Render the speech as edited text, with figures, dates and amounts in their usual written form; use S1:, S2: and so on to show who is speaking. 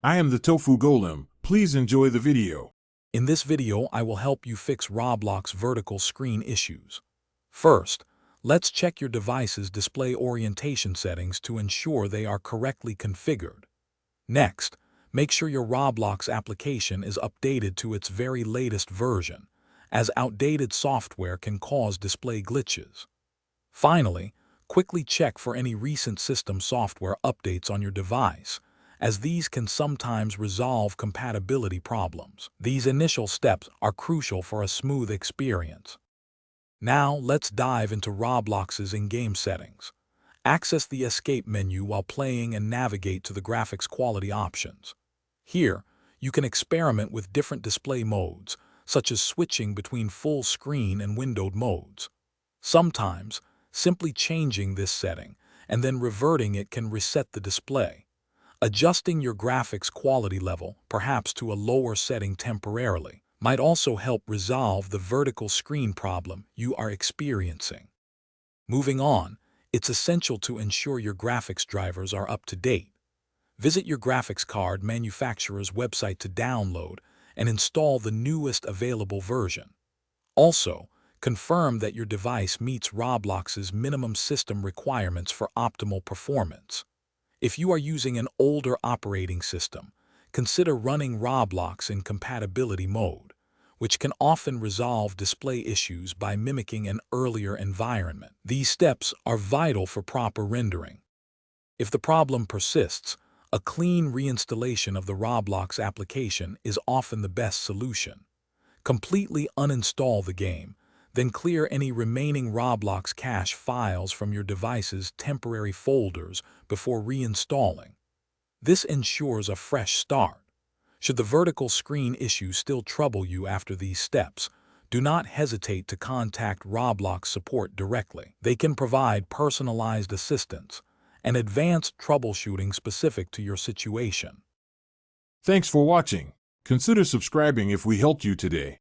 S1: I am the Tofu Golem. Please enjoy the video.
S2: In this video, I will help you fix Roblox vertical screen issues. First, let's check your device's display orientation settings to ensure they are correctly configured. Next, make sure your Roblox application is updated to its very latest version, as outdated software can cause display glitches. Finally, quickly check for any recent system software updates on your device, as these can sometimes resolve compatibility problems. These initial steps are crucial for a smooth experience. Now, let's dive into Roblox's in-game settings. Access the escape menu while playing and navigate to the graphics quality options. Here, you can experiment with different display modes, such as switching between full screen and windowed modes. Sometimes, simply changing this setting and then reverting it can reset the display. Adjusting your graphics quality level, perhaps to a lower setting temporarily, might also help resolve the vertical screen problem you are experiencing. Moving on, it's essential to ensure your graphics drivers are up to date. Visit your graphics card manufacturer's website to download and install the newest available version. Also, confirm that your device meets Roblox's minimum system requirements for optimal performance. If you are using an older operating system, consider running Roblox in compatibility mode, which can often resolve display issues by mimicking an earlier environment. These steps are vital for proper rendering. If the problem persists, a clean reinstallation of the Roblox application is often the best solution. Completely uninstall the game, then clear any remaining Roblox cache files from your device's temporary folders before reinstalling. This ensures a fresh start. Should the vertical screen issue still trouble you after these steps, do not hesitate to contact Roblox support directly. They can provide personalized assistance and advanced troubleshooting specific to your situation.
S1: Thanks for watching. Consider subscribing if we helped you today.